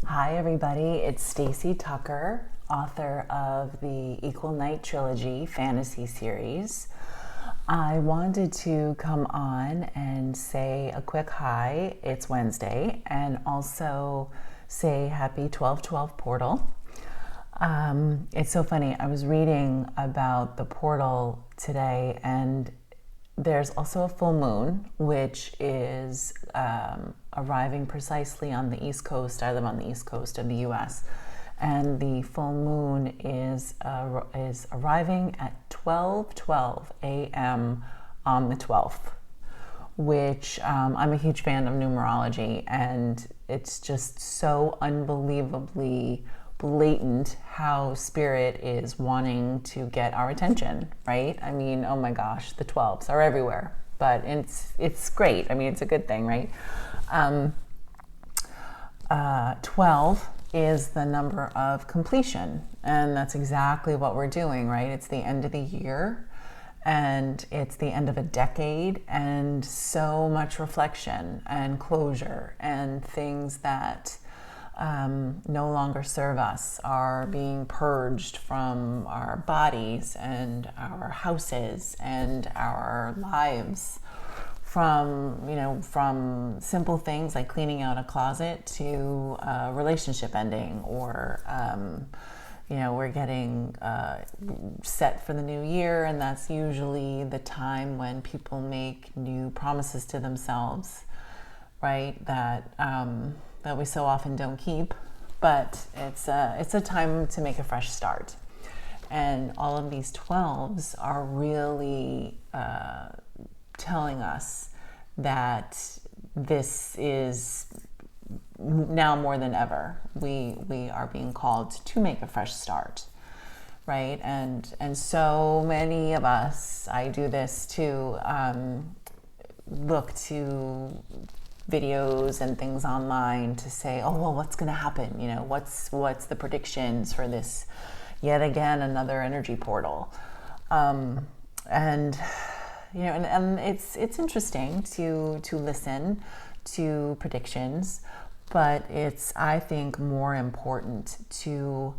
Hi everybody, it's Stacy Tucker, author of the Night Trilogy fantasy series. I wanted to come on and say a quick hi, it's Wednesday, and also say happy 12/12 portal. It's so funny, I was reading about the portal today, and there's also a full moon, which is arriving precisely on the East Coast. I live on the East Coast of the U.S., and the full moon is arriving at 12:12 a.m. on the 12th, which I'm a huge fan of numerology, and it's just so unbelievably blatant how spirit is wanting to get our attention, right? I mean, oh my gosh, the 12s are everywhere, but it's great. I mean, it's a good thing, right? 12 is the number of completion, and that's exactly what we're doing, right? It's the end of the year, and it's the end of a decade, and so much reflection and closure, and things that no longer serve us are being purged from our bodies and our houses and our lives, from simple things like cleaning out a closet to a relationship ending, or we're getting set for the new year, and that's usually the time when people make new promises to themselves, right? That we so often don't keep, but it's a time to make a fresh start. And all of these 12s are really telling us that this is now more than ever. We are being called to make a fresh start, right? And so many of us, I do this too, look to videos and things online to say, oh, well, what's going to happen? What's the predictions for this yet again another energy portal? And it's interesting to listen to predictions, but it's, I think, more important to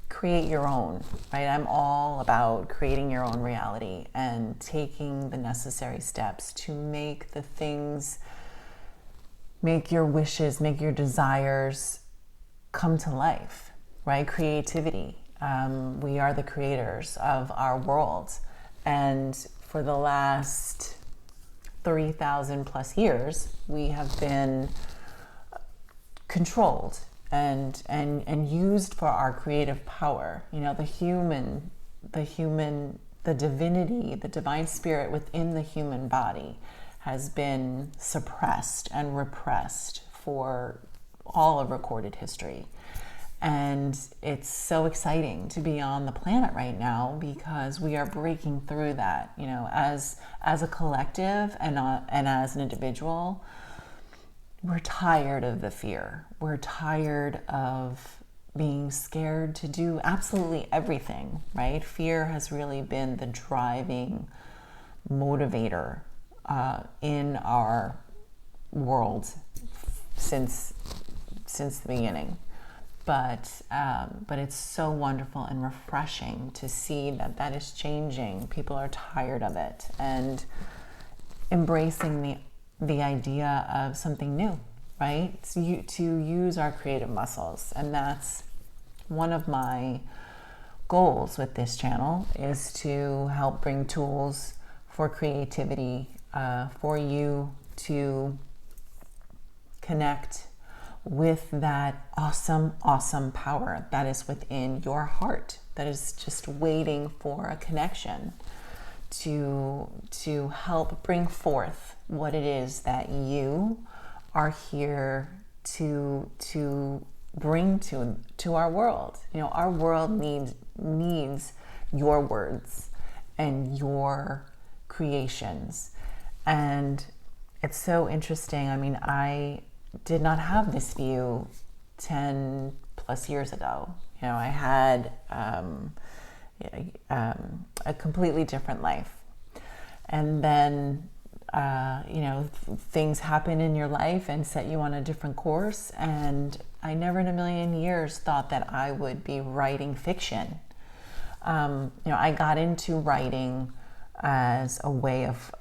create your own, right? I'm all about creating your own reality and taking the necessary steps to make the things, make your wishes, make your desires come to life, right? Creativity. We are the creators of our world. And for the last 3,000 plus years, we have been controlled and used for our creative power. The divinity, the divine spirit within the human body has been suppressed and repressed for all of recorded history. And it's so exciting to be on the planet right now because we are breaking through that, as a collective and as an individual. We're tired of the fear. We're tired of being scared to do absolutely everything, right? Fear has really been the driving motivator in our world since the beginning. But it's so wonderful and refreshing to see that is changing. People are tired of it and embracing the idea of something new, right? To use our creative muscles. And that's one of my goals with this channel, is to help bring tools for creativity, for you to connect with that awesome power that is within your heart, that is just waiting for a connection to help bring forth what it is that you are here to bring to our world. Our world needs your words and your creations. And it's so interesting. I mean, I did not have this view 10 plus years ago. I had a completely different life. And then things happen in your life and set you on a different course. And I never in a million years thought that I would be writing fiction. I got into writing as a way of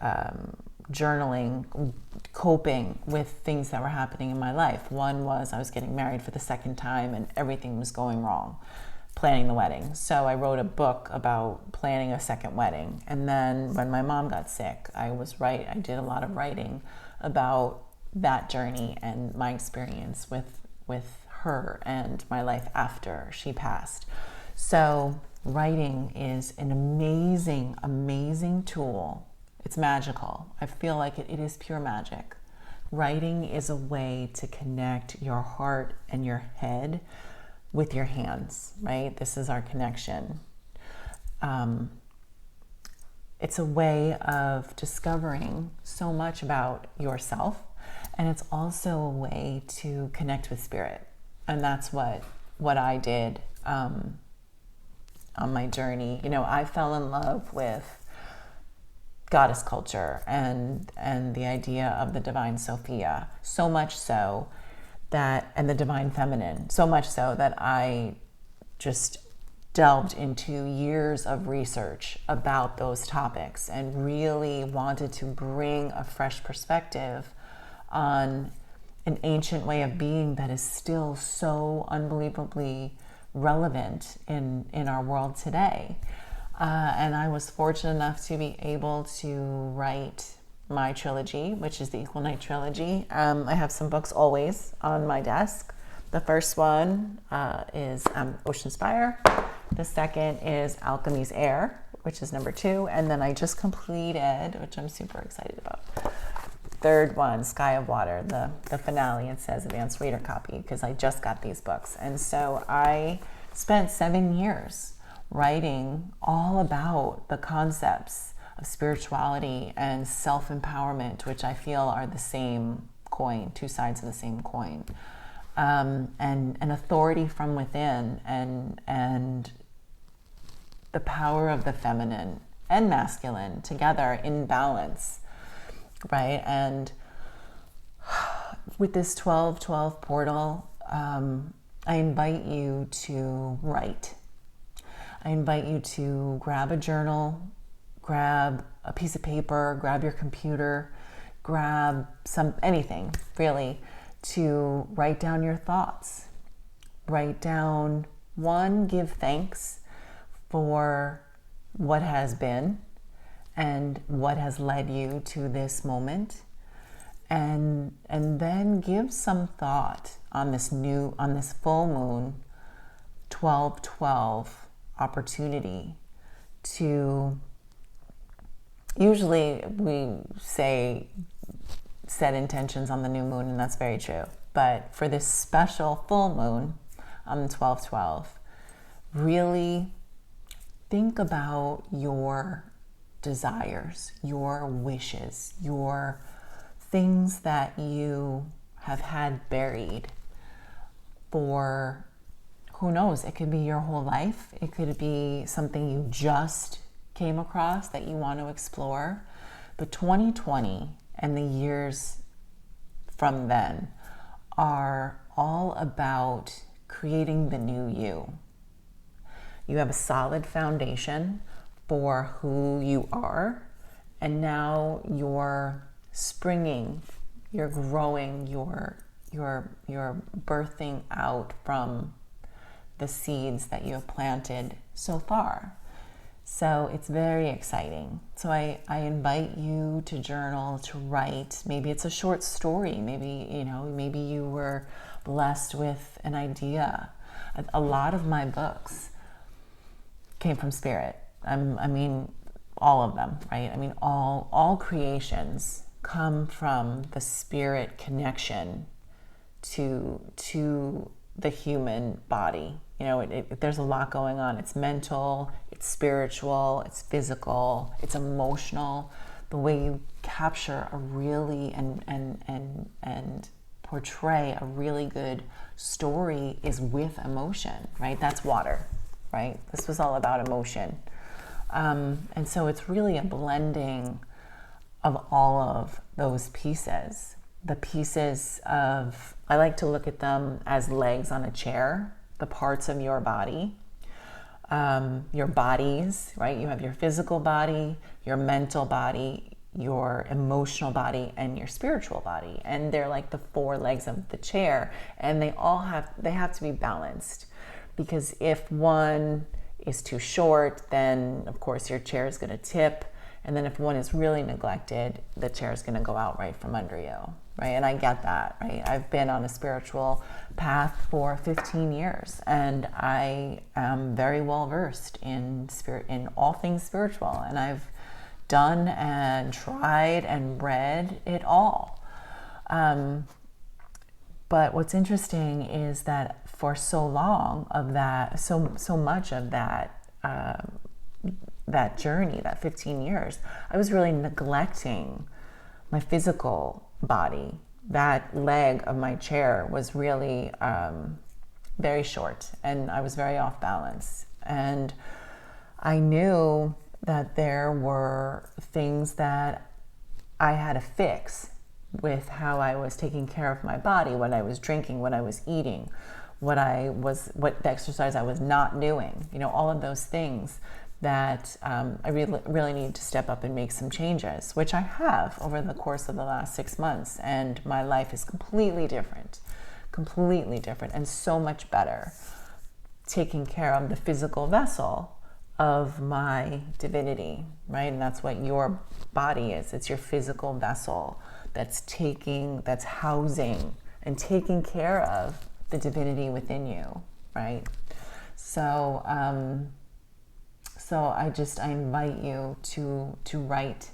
journaling, coping with things that were happening in my life. One was I was getting married for the second time and everything was going wrong, planning the wedding. So I wrote a book about planning a second wedding. And then when my mom got sick, I did a lot of writing about that journey and my experience with her and my life after she passed. So writing is an amazing, amazing tool. It's magical. I feel like it is pure magic. Writing is a way to connect your heart and your head with your hands, right? This is our connection. It's a way of discovering so much about yourself, and it's also a way to connect with spirit. And that's what I did on my journey. I fell in love with goddess culture and the idea of the divine Sophia, so much so that, and the divine feminine, so much so that I just delved into years of research about those topics and really wanted to bring a fresh perspective on an ancient way of being that is still so unbelievably relevant in our world today. And I was fortunate enough to be able to write my trilogy, which is the Equal Night Trilogy. I have some books always on my desk. The first one is Ocean's Fire. The second is Alchemy's Air, which is number 2. And then I just completed, which I'm super excited about, third one, Sky of Water, the finale. It says advanced reader copy because I just got these books. And so I spent 7 years writing all about the concepts of spirituality and self-empowerment, which I feel are the same coin, two sides of the same coin, and an authority from within, and the power of the feminine and masculine together in balance, right? And with this 12-12 portal, I invite you to write. I invite you to grab a journal, grab a piece of paper, grab your computer, grab anything really, to write down your thoughts. Write down, one, give thanks for what has been and what has led you to this moment. And then give some thought on this full moon 12-12 opportunity to, usually we say set intentions on the new moon, and that's very true. But for this special full moon on 12-12, really think about your desires, your wishes, your things that you have had buried for, who knows, it could be your whole life. It could be something you just came across that you want to explore. But 2020 and the years from then are all about creating the new you. You have a solid foundation for who you are, and now you're springing, you're growing, you're birthing out from the seeds that you have planted so far. So it's very exciting. So I invite you to journal, to write. Maybe it's a short story. Maybe you were blessed with an idea. A lot of my books came from spirit. I mean, all of them, right? I mean, all creations come from the spirit connection to the human body. There's a lot going on. It's mental, it's spiritual, it's physical, it's emotional. The way you capture a really and portray a really good story is with emotion, right? That's water, right? This was all about emotion. And so it's really a blending of all of those pieces. The pieces of, I like to look at them as legs on a chair, the parts of your body, your bodies, right? You have your physical body, your mental body, your emotional body, and your spiritual body. And they're like the four legs of the chair, and they have to be balanced, because if one is too short, then of course your chair is going to tip. And then if one is really neglected, the chair is going to go out right from under you, right? And I get that, right? I've been on a spiritual path for 15 years, and I am very well versed in all things spiritual. And I've done and tried and read it all. But what's interesting is that for so long of that, so much of that, that journey, that 15 years, I was really neglecting my physical body. That leg of my chair was really very short, and I was very off balance. And I knew that there were things that I had to fix with how I was taking care of my body, what I was drinking, what I was eating, what the exercise I was not doing, all of those things that I really need to step up and make some changes, which I have over the course of the last 6 months. And my life is completely different, and so much better, taking care of the physical vessel of my divinity, right? And that's what your body is. It's your physical vessel that's housing and taking care of the divinity within you, right? So I invite you to write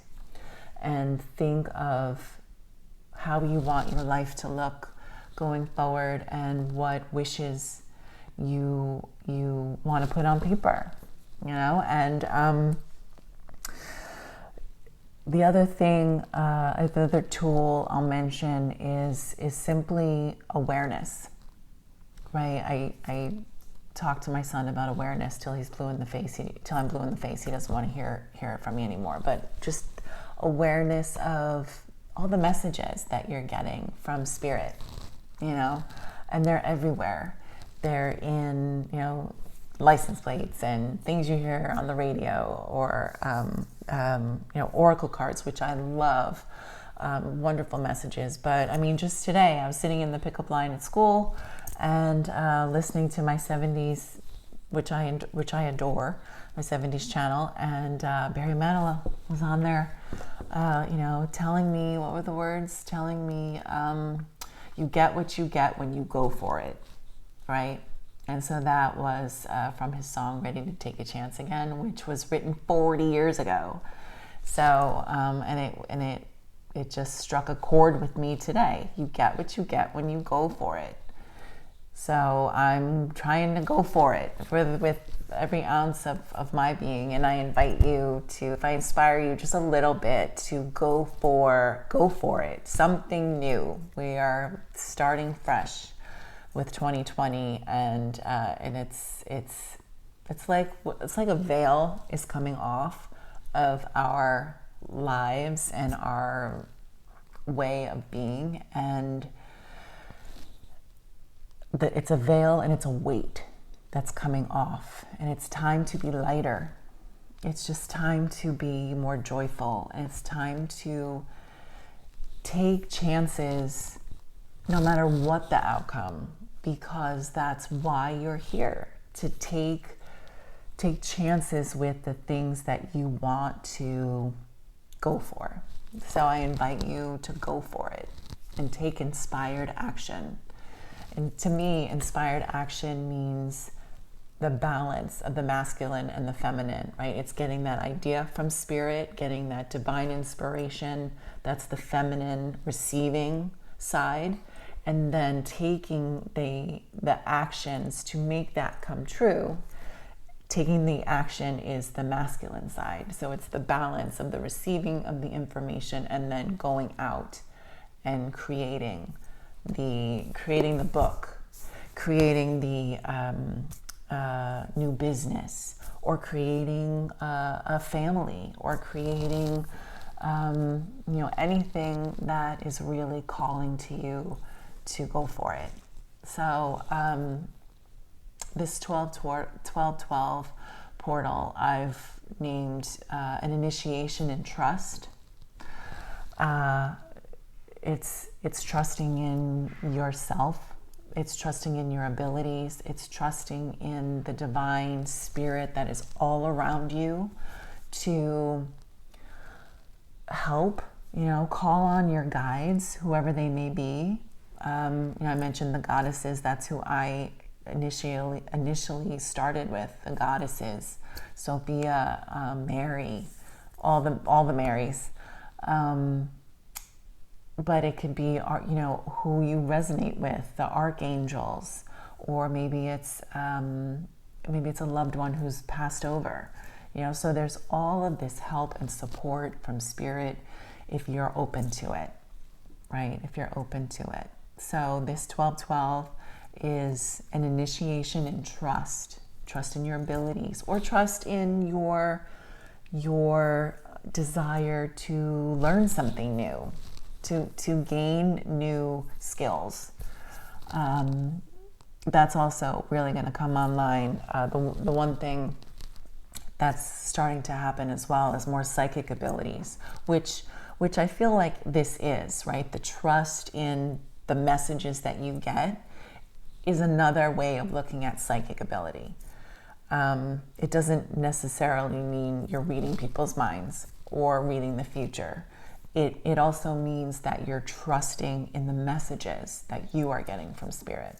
and think of how you want your life to look going forward, and what wishes you want to put on paper, and the other thing, the other tool I'll mention is simply awareness, right? I talk to my son about awareness till he's blue in the face. Till I'm blue in the face, he doesn't want to hear it from me anymore. But just awareness of all the messages that you're getting from spirit, and they're everywhere. They're in, license plates and things you hear on the radio, or oracle cards, which I love. Wonderful messages. But I mean, just today I was sitting in the pickup line at school and listening to my 70s, which I adore, my 70s channel, and Barry Manilow was on there, telling me, what were the words? Telling me, you get what you get when you go for it, right? And so that was from his song "Ready to Take a Chance Again," which was written 40 years ago. So it just struck a chord with me today. You get what you get when you go for it. So I'm trying to go for it with every ounce of my being. And I invite you to, if I inspire you just a little bit, to go for it. Something new. We are starting fresh with 2020, and it's like a veil is coming off of our lives and our way of being, and it's a veil and it's a weight that's coming off, and it's time to be lighter. It's just time to be more joyful, and it's time to take chances no matter what the outcome, because that's why you're here, to take chances with the things that you want to go for. So I invite you to go for it and take inspired action. And to me, inspired action means the balance of the masculine and the feminine, right? It's getting that idea from spirit, getting that divine inspiration. That's the feminine receiving side. And then taking the actions to make that come true. Taking the action is the masculine side. So it's the balance of the receiving of the information and then going out and creating the book, creating the new business, or creating a family, or creating anything that is really calling to you to go for it. So this 1212 portal I've named an initiation in trust. It's trusting in yourself. It's trusting in your abilities. It's trusting in the divine spirit that is all around you to help, call on your guides, whoever they may be. I mentioned the goddesses. That's who I initially started with, the goddesses. Sophia, Mary, all the Marys. But it could be, who you resonate with, the archangels, or maybe it's a loved one who's passed over. So there's all of this help and support from spirit if you're open to it, right? If you're open to it. So this 1212 is an initiation in trust in your abilities, or trust in your desire to learn something new, to gain new skills. That's also really going to come online. The one thing that's starting to happen as well is more psychic abilities, which I feel like this is, right? The trust in the messages that you get is another way of looking at psychic ability. It doesn't necessarily mean you're reading people's minds or reading the future. It also means that you're trusting in the messages that you are getting from spirit.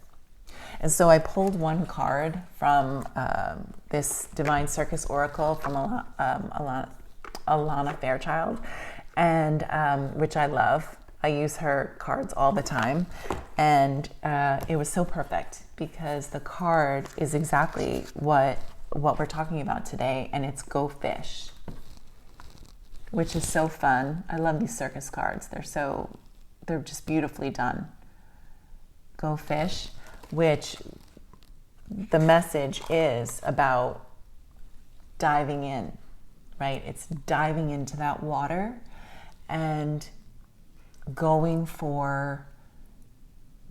And so I pulled one card from this Divine Circus Oracle from Alana Fairchild, and which I love. I use her cards all the time, and it was so perfect because the card is exactly what we're talking about today, and it's Go Fish, which is so fun. I love these circus cards. They're just beautifully done. Go Fish, which the message is about diving in, right? It's diving into that water and going for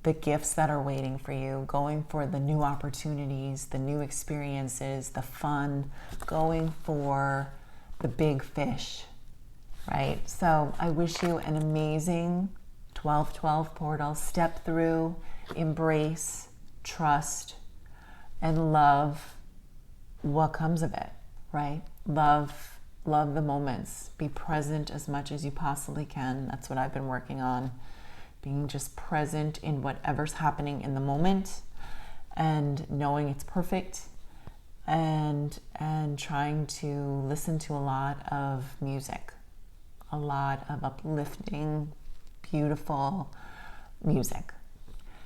the gifts that are waiting for you, going for the new opportunities, the new experiences, the fun, going for the big fish, right? So I wish you an amazing 1212 portal. Step through, embrace, trust, and love what comes of it, right? Love the moments. Be present as much as you possibly can. That's what I've been working on. Being just present in whatever's happening in the moment and knowing it's perfect, and trying to listen to a lot of music, a lot of uplifting, beautiful music.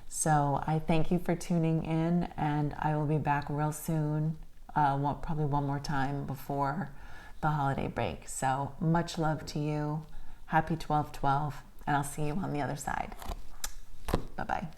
So I thank you for tuning in, and I will be back real soon, probably one more time before the holiday break. So much love to you. Happy 12/12, and I'll see you on the other side. Bye-bye.